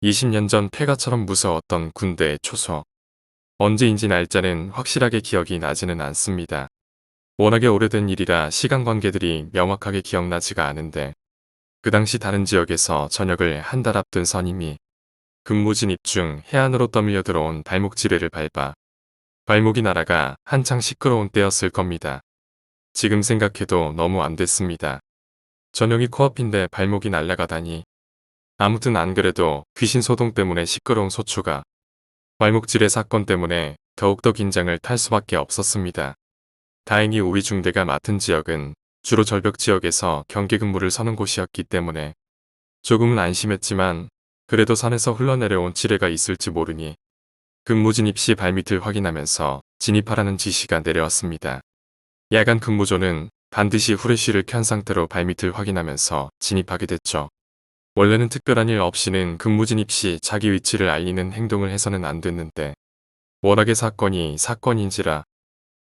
20년 전 폐가처럼 무서웠던 군대의 초소. 언제인지 날짜는 확실하게 기억이 나지는 않습니다. 워낙에 오래된 일이라 시간 관계들이 명확하게 기억나지가 않은데 그 당시 다른 지역에서 전역을 한 달 앞둔 선임이 근무 진입 중 해안으로 떠밀려 들어온 발목 지뢰를 밟아 발목이 날아가 한창 시끄러운 때였을 겁니다. 지금 생각해도 너무 안 됐습니다. 전역이 코앞인데 발목이 날아가다니. 아무튼 안 그래도 귀신 소동 때문에 시끄러운 소초가 발목질의 사건 때문에 더욱더 긴장을 탈 수밖에 없었습니다. 다행히 우리 중대가 맡은 지역은 주로 절벽 지역에서 경계 근무를 서는 곳이었기 때문에 조금은 안심했지만 그래도 산에서 흘러내려온 지뢰가 있을지 모르니 근무 진입 시 발밑을 확인하면서 진입하라는 지시가 내려왔습니다. 야간 근무조는 반드시 후레쉬를 켠 상태로 발밑을 확인하면서 진입하게 됐죠. 원래는 특별한 일 없이는 근무 진입 시 자기 위치를 알리는 행동을 해서는 안 됐는데 워낙에 사건이 사건인지라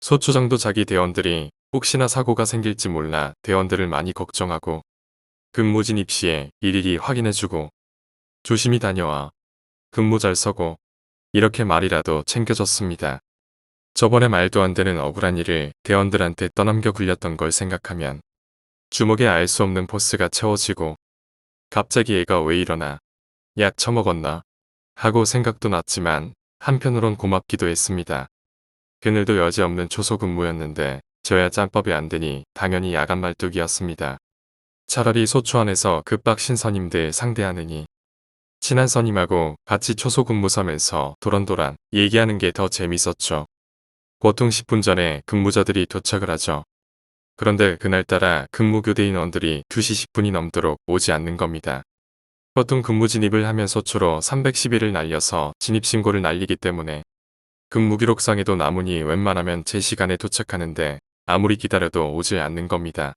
소초장도 자기 대원들이 혹시나 사고가 생길지 몰라 대원들을 많이 걱정하고 근무 진입 시에 일일이 확인해주고 조심히 다녀와 근무 잘 서고 이렇게 말이라도 챙겨줬습니다. 저번에 말도 안 되는 억울한 일을 대원들한테 떠넘겨 굴렸던 걸 생각하면 주먹에 알 수 없는 포스가 채워지고 갑자기 얘가 왜 이러나 약 처먹었나 하고 생각도 났지만 한편으론 고맙기도 했습니다. 그늘도 여지없는 초소 근무였는데 저야 짬밥이 안 되니 당연히 야간 말뚝이었습니다. 차라리 소초 안에서 급박 신선임들 상대하느니 친한 선임하고 같이 초소 근무 서면서 도란도란 얘기하는 게 더 재밌었죠. 보통 10분 전에 근무자들이 도착을 하죠. 그런데 그날따라 근무 교대 인원들이 2시 10분이 넘도록 오지 않는 겁니다. 보통 근무 진입을 하면 소초로 311을 날려서 진입신고를 날리기 때문에 근무 기록상에도 나무니 웬만하면 제 시간에 도착하는데 아무리 기다려도 오질 않는 겁니다.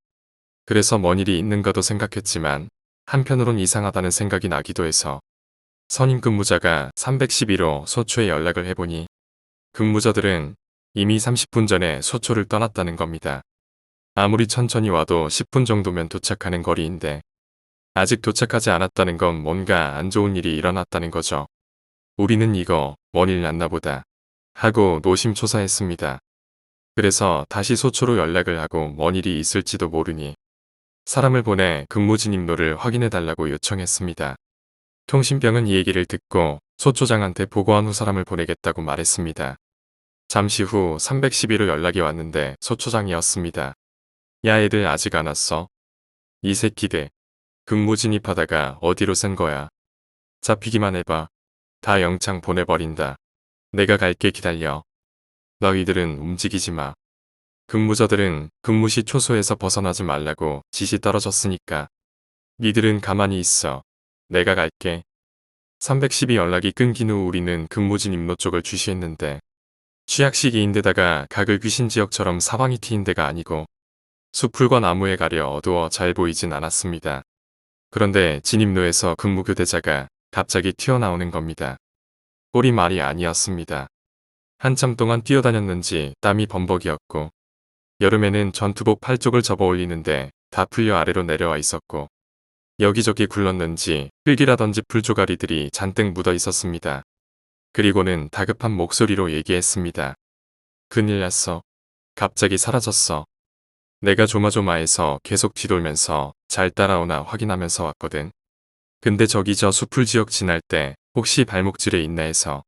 그래서 뭔 일이 있는가도 생각했지만 한편으론 이상하다는 생각이 나기도 해서 선임 근무자가 311호 소초에 연락을 해보니 근무자들은 이미 30분 전에 소초를 떠났다는 겁니다. 아무리 천천히 와도 10분 정도면 도착하는 거리인데 아직 도착하지 않았다는 건 뭔가 안 좋은 일이 일어났다는 거죠. 우리는 이거 뭔 일 났나 보다 하고 노심초사했습니다. 그래서 다시 소초로 연락을 하고 뭔 일이 있을지도 모르니 사람을 보내 근무 진입로를 확인해달라고 요청했습니다. 통신병은 이 얘기를 듣고 소초장한테 보고한 후 사람을 보내겠다고 말했습니다. 잠시 후 311호 연락이 왔는데 소초장이었습니다. 야 애들 아직 안 왔어? 이 새끼들 근무 진입하다가 어디로 센 거야? 잡히기만 해봐. 다 영창 보내버린다. 내가 갈게 기다려. 너희들은 움직이지 마. 근무자들은 근무 시 초소에서 벗어나지 말라고 지시 떨어졌으니까. 니들은 가만히 있어. 내가 갈게. 312 연락이 끊긴 후 우리는 근무 진입로 쪽을 주시했는데 취약 시기인데다가 가글 귀신 지역처럼 사방이 트인 데가 아니고 숲풀과 나무에 가려 어두워 잘 보이진 않았습니다. 그런데 진입로에서 근무교대자가 갑자기 튀어나오는 겁니다. 꼴이 말이 아니었습니다. 한참 동안 뛰어다녔는지 땀이 범벅이었고 여름에는 전투복 팔쪽을 접어 올리는데 다 풀려 아래로 내려와 있었고 여기저기 굴렀는지 흙이라던지 풀조가리들이 잔뜩 묻어 있었습니다. 그리고는 다급한 목소리로 얘기했습니다. 큰일 났어. 갑자기 사라졌어. 내가 조마조마해서 계속 뒤돌면서 잘 따라오나 확인하면서 왔거든. 근데 저기 저 숲풀 지역 지날 때 혹시 발목질에 있나 해서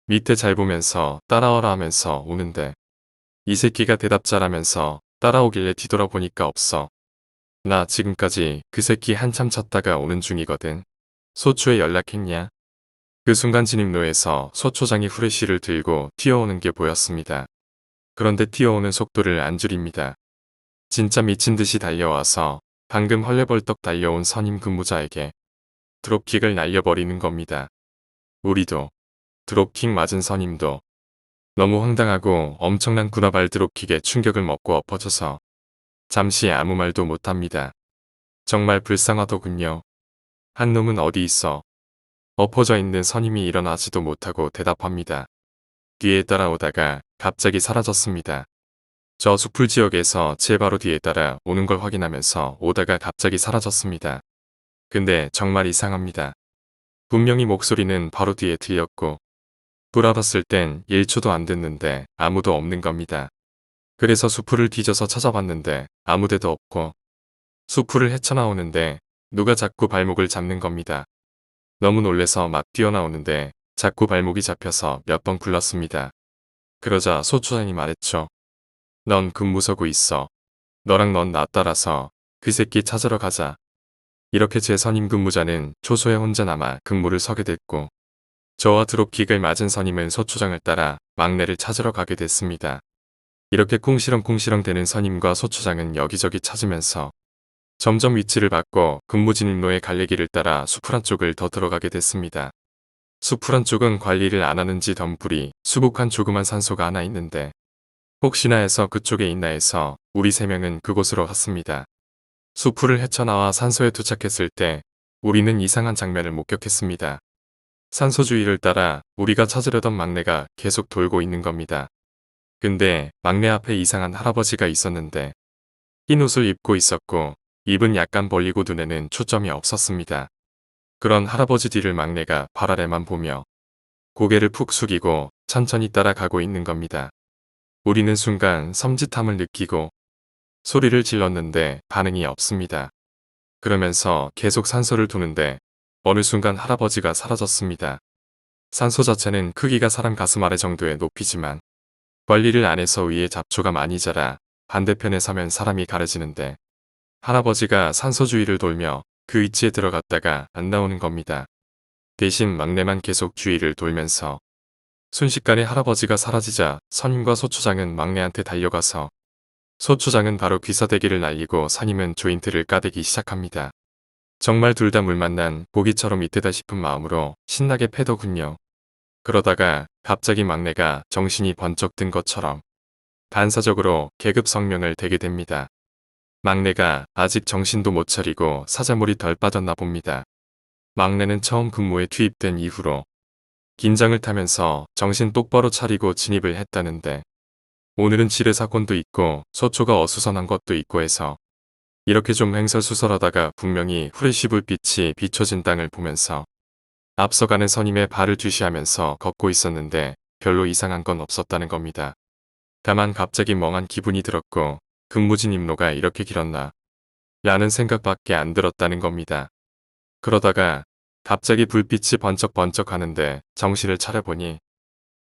밑에 잘 보면서 따라와라 하면서 오는데 이 새끼가 대답 잘하면서 따라오길래 뒤돌아보니까 없어. 나 지금까지 그 새끼 한참 찾다가 오는 중이거든. 소초에 연락했냐? 그 순간 진입로에서 소초장이 후레쉬를 들고 튀어오는 게 보였습니다. 그런데 튀어오는 속도를 안 줄입니다. 진짜 미친 듯이 달려와서 방금 헐레벌떡 달려온 선임 근무자에게 드롭킥을 날려버리는 겁니다. 우리도 드롭킥 맞은 선임도 너무 황당하고 엄청난 군화발 드롭킥에 충격을 먹고 엎어져서 잠시 아무 말도 못합니다. 정말 불쌍하더군요. 한 놈은 어디 있어? 엎어져 있는 선임이 일어나지도 못하고 대답합니다. 뒤에 따라오다가 갑자기 사라졌습니다. 저 숲풀 지역에서 제 바로 뒤에 따라 오는 걸 확인하면서 오다가 갑자기 사라졌습니다. 근데 정말 이상합니다. 분명히 목소리는 바로 뒤에 들렸고 돌아봤을 땐 1초도 안 됐는데 아무도 없는 겁니다. 그래서 수풀을 뒤져서 찾아봤는데 아무 데도 없고 수풀을 헤쳐나오는데 누가 자꾸 발목을 잡는 겁니다. 너무 놀래서 막 뛰어나오는데 자꾸 발목이 잡혀서 몇 번 굴렀습니다. 그러자 소초장이 말했죠. 넌 근무서고 있어. 너랑 넌 나 따라서 그 새끼 찾으러 가자. 이렇게 제 선임 근무자는 초소에 혼자 남아 근무를 서게 됐고 저와 드롭킥을 맞은 선임은 소초장을 따라 막내를 찾으러 가게 됐습니다. 이렇게 쿵시렁쿵시렁 되는 선임과 소초장은 여기저기 찾으면서 점점 위치를 바꿔 근무 진입로의 갈래길을 따라 숲풀 한쪽을 더 들어가게 됐습니다. 숲풀 한쪽은 관리를 안 하는지 덤불이 수북한 조그만 산소가 하나 있는데 혹시나 해서 그쪽에 있나 해서 우리 3명은 그곳으로 갔습니다. 숲풀을 헤쳐나와 산소에 도착했을 때 우리는 이상한 장면을 목격했습니다. 산소 주위를 따라 우리가 찾으려던 막내가 계속 돌고 있는 겁니다. 근데 막내 앞에 이상한 할아버지가 있었는데 흰 옷을 입고 있었고 입은 약간 벌리고 눈에는 초점이 없었습니다. 그런 할아버지 뒤를 막내가 발 아래만 보며 고개를 푹 숙이고 천천히 따라가고 있는 겁니다. 우리는 순간 섬찟함을 느끼고 소리를 질렀는데 반응이 없습니다. 그러면서 계속 산소를 두는데 어느 순간 할아버지가 사라졌습니다. 산소 자체는 크기가 사람 가슴 아래 정도의 높이지만 관리를 안 해서 위에 잡초가 많이 자라 반대편에 서면 사람이 가려지는데 할아버지가 산소 주위를 돌며 그 위치에 들어갔다가 안 나오는 겁니다. 대신 막내만 계속 주위를 돌면서 순식간에 할아버지가 사라지자 선임과 소초장은 막내한테 달려가서 소초장은 바로 귀사대기를 날리고 선임은 조인트를 까대기 시작합니다. 정말 둘 다 물 만난 고기처럼 이때다 싶은 마음으로 신나게 패더군요. 그러다가 갑자기 막내가 정신이 번쩍 든 것처럼 반사적으로 계급 성명을 대게 됩니다. 막내가 아직 정신도 못 차리고 사자물이 덜 빠졌나 봅니다. 막내는 처음 근무에 투입된 이후로 긴장을 타면서 정신 똑바로 차리고 진입을 했다는데 오늘은 지뢰 사건도 있고 소초가 어수선한 것도 있고 해서 이렇게 좀 횡설수설하다가 분명히 후레쉬 불빛이 비춰진 땅을 보면서 앞서가는 선임의 발을 주시하면서 걷고 있었는데 별로 이상한 건 없었다는 겁니다. 다만 갑자기 멍한 기분이 들었고 근무 진입로가 이렇게 길었나 라는 생각밖에 안 들었다는 겁니다. 그러다가 갑자기 불빛이 번쩍번쩍 하는데 정신을 차려보니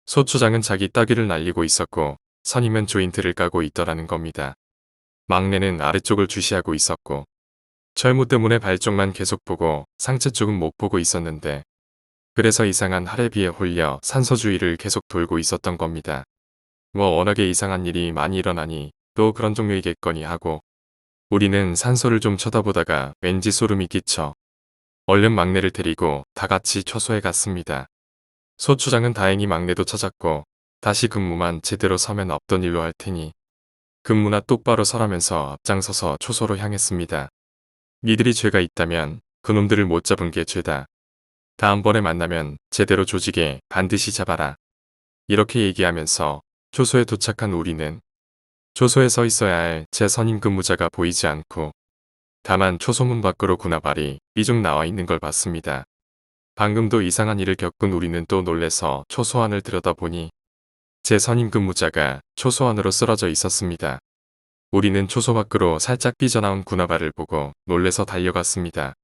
소초장은 자기 따귀를 날리고 있었고 선임은 조인트를 까고 있더라는 겁니다. 막내는 아래쪽을 주시하고 있었고 철무 때문에 발 쪽만 계속 보고 상체 쪽은 못 보고 있었는데 그래서 이상한 하레비에 홀려 산소 주위를 계속 돌고 있었던 겁니다. 뭐 워낙에 이상한 일이 많이 일어나니 또 그런 종류이겠거니 하고 우리는 산소를 좀 쳐다보다가 왠지 소름이 끼쳐 얼른 막내를 데리고 다 같이 초소에 갔습니다. 소초장은 다행히 막내도 찾았고 다시 근무만 제대로 서면 없던 일로 할 테니 근무나 똑바로 서라면서 앞장서서 초소로 향했습니다. 니들이 죄가 있다면 그놈들을 못 잡은 게 죄다. 다음번에 만나면 제대로 조직에 반드시 잡아라. 이렇게 얘기하면서 초소에 도착한 우리는 초소에 서 있어야 할 제 선임 근무자가 보이지 않고 다만 초소문 밖으로 군화발이 삐죽 나와 있는 걸 봤습니다. 방금도 이상한 일을 겪은 우리는 또 놀래서 초소 안을 들여다보니 제 선임 근무자가 초소 안으로 쓰러져 있었습니다. 우리는 초소 밖으로 살짝 삐져나온 군화발을 보고 놀래서 달려갔습니다.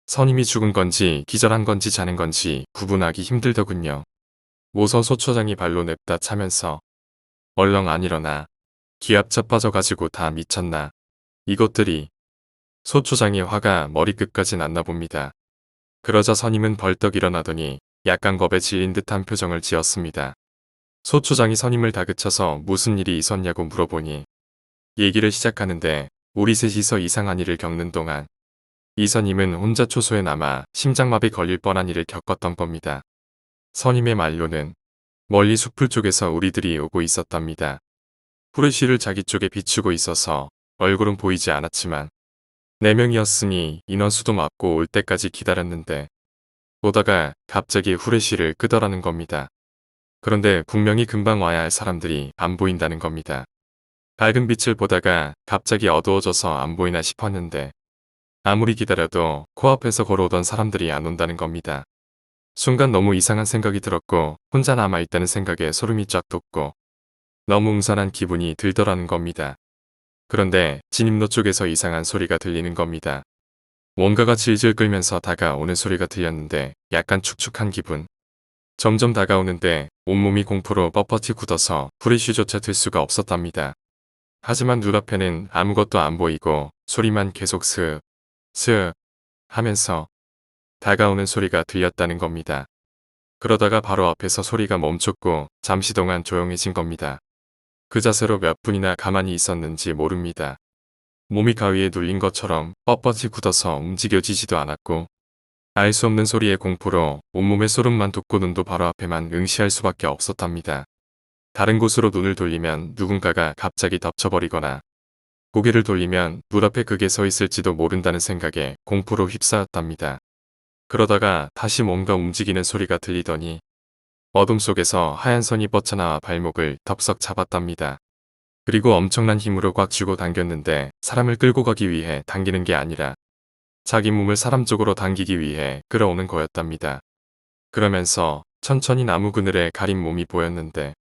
선임이 죽은 건지 기절한 건지 자는 건지 구분하기 힘들더군요. 모서 소초장이 발로 냅다 차면서 얼렁 안 일어나. 기압 자빠져가지고 다 미쳤나. 이것들이. 소초장의 화가 머리끝까지 났나 봅니다. 그러자 선임은 벌떡 일어나더니 약간 겁에 질린 듯한 표정을 지었습니다. 소초장이 선임을 다그쳐서 무슨 일이 있었냐고 물어보니 얘기를 시작하는데 우리 셋이서 이상한 일을 겪는 동안 이 선임은 혼자 초소에 남아 심장마비 걸릴 뻔한 일을 겪었던 겁니다. 선임의 말로는 멀리 숲풀 쪽에서 우리들이 오고 있었답니다. 후레쉬를 자기 쪽에 비추고 있어서 얼굴은 보이지 않았지만 4명이었으니 인원수도 맞고 올 때까지 기다렸는데 오다가 갑자기 후레쉬를 끄더라는 겁니다. 그런데 분명히 금방 와야 할 사람들이 안 보인다는 겁니다. 밝은 빛을 보다가 갑자기 어두워져서 안 보이나 싶었는데 아무리 기다려도 코앞에서 걸어오던 사람들이 안 온다는 겁니다. 순간 너무 이상한 생각이 들었고 혼자 남아있다는 생각에 소름이 쫙 돋고 너무 음산한 기분이 들더라는 겁니다. 그런데 진입로 쪽에서 이상한 소리가 들리는 겁니다. 뭔가가 질질 끌면서 다가오는 소리가 들렸는데 약간 축축한 기분. 점점 다가오는데 온몸이 공포로 뻣뻣이 굳어서 후레쉬조차 들 수가 없었답니다. 하지만 눈앞에는 아무것도 안 보이고 소리만 계속 스윽, 스윽 하면서 다가오는 소리가 들렸다는 겁니다. 그러다가 바로 앞에서 소리가 멈췄고 잠시 동안 조용해진 겁니다. 그 자세로 몇 분이나 가만히 있었는지 모릅니다. 몸이 가위에 눌린 것처럼 뻣뻣이 굳어서 움직여지지도 않았고 알 수 없는 소리의 공포로 온몸에 소름만 돋고 눈도 바로 앞에만 응시할 수밖에 없었답니다. 다른 곳으로 눈을 돌리면 누군가가 갑자기 덮쳐버리거나 고개를 돌리면 눈앞에 그게 서 있을지도 모른다는 생각에 공포로 휩싸였답니다. 그러다가 다시 뭔가 움직이는 소리가 들리더니 어둠 속에서 하얀 선이 뻗쳐나와 발목을 덥석 잡았답니다. 그리고 엄청난 힘으로 꽉 쥐고 당겼는데 사람을 끌고 가기 위해 당기는 게 아니라 자기 몸을 사람 쪽으로 당기기 위해 끌어오는 거였답니다. 그러면서 천천히 나무 그늘에 가린 몸이 보였는데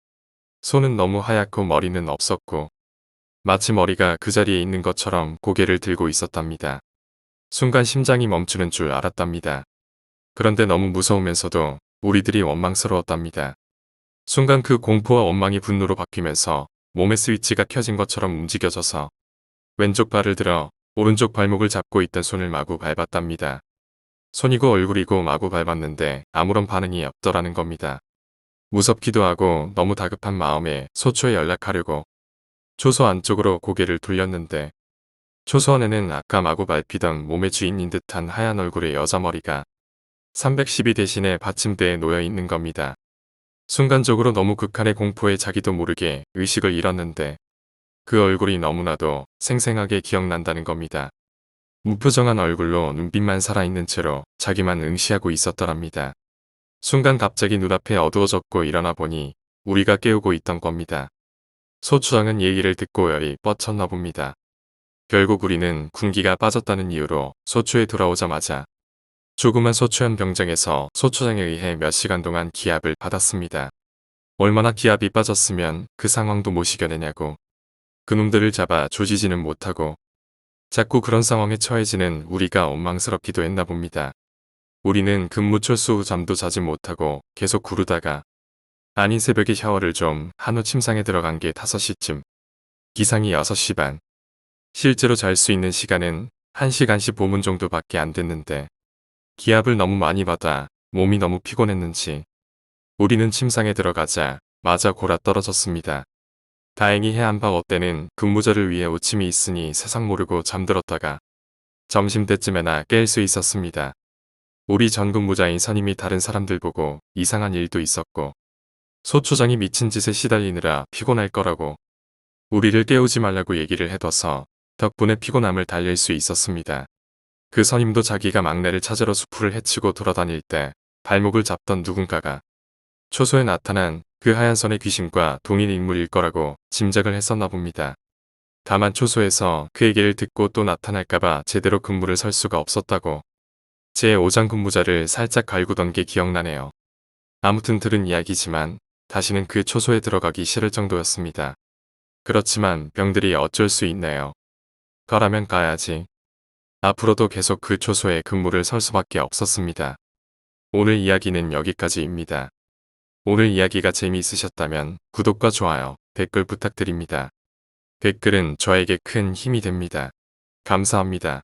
손은 너무 하얗고 머리는 없었고 마치 머리가 그 자리에 있는 것처럼 고개를 들고 있었답니다. 순간 심장이 멈추는 줄 알았답니다. 그런데 너무 무서우면서도 우리들이 원망스러웠답니다. 순간 그 공포와 원망이 분노로 바뀌면서 몸의 스위치가 켜진 것처럼 움직여져서 왼쪽 발을 들어 오른쪽 발목을 잡고 있던 손을 마구 밟았답니다. 손이고 얼굴이고 마구 밟았는데 아무런 반응이 없더라는 겁니다. 무섭기도 하고 너무 다급한 마음에 소초에 연락하려고 초소 안쪽으로 고개를 돌렸는데 초소 안에는 아까 마구 밟히던 몸의 주인인 듯한 하얀 얼굴의 여자 머리가 312 대신에 받침대에 놓여 있는 겁니다. 순간적으로 너무 극한의 공포에 자기도 모르게 의식을 잃었는데 그 얼굴이 너무나도 생생하게 기억난다는 겁니다. 무표정한 얼굴로 눈빛만 살아있는 채로 자기만 응시하고 있었더랍니다. 순간 갑자기 눈앞에 어두워졌고 일어나 보니 우리가 깨우고 있던 겁니다. 소추장은 얘기를 듣고 열이 뻗쳤나 봅니다. 결국 우리는 군기가 빠졌다는 이유로 소추에 돌아오자마자 조그만 소추현 병장에서 소추장에 의해 몇 시간 동안 기압을 받았습니다. 얼마나 기압이 빠졌으면 그 상황도 못 이겨내냐고. 그놈들을 잡아 조지지는 못하고 자꾸 그런 상황에 처해지는 우리가 원망스럽기도 했나 봅니다. 우리는 근무철수 후 잠도 자지 못하고 계속 구르다가 아닌 새벽에 샤워를 좀 한 후 침상에 들어간 게 5시쯤. 기상이 6시 반. 실제로 잘 수 있는 시간은 1시간씩 보문 정도밖에 안 됐는데 기압을 너무 많이 받아 몸이 너무 피곤했는지 우리는 침상에 들어가자 마저 골아 떨어졌습니다. 다행히 해안방어 때는 근무자를 위해 오침이 있으니 세상 모르고 잠들었다가 점심때쯤에나 깰 수 있었습니다. 우리 전 근무자인 선임이 다른 사람들 보고 이상한 일도 있었고 소초장이 미친 짓에 시달리느라 피곤할 거라고 우리를 깨우지 말라고 얘기를 해둬서 덕분에 피곤함을 달랠 수 있었습니다. 그 선임도 자기가 막내를 찾으러 수풀을 헤치고 돌아다닐 때 발목을 잡던 누군가가 초소에 나타난 그 하얀 선의 귀신과 동일 인물일 거라고 짐작을 했었나 봅니다. 다만 초소에서 그 얘기를 듣고 또 나타날까봐 제대로 근무를 설 수가 없었다고 제 5장 근무자를 살짝 갈구던 게 기억나네요. 아무튼 들은 이야기지만 다시는 그 초소에 들어가기 싫을 정도였습니다. 그렇지만 병들이 어쩔 수 있네요. 가라면 가야지. 앞으로도 계속 그 초소에 근무를 설 수밖에 없었습니다. 오늘 이야기는 여기까지입니다. 오늘 이야기가 재미있으셨다면 구독과 좋아요, 댓글 부탁드립니다. 댓글은 저에게 큰 힘이 됩니다. 감사합니다.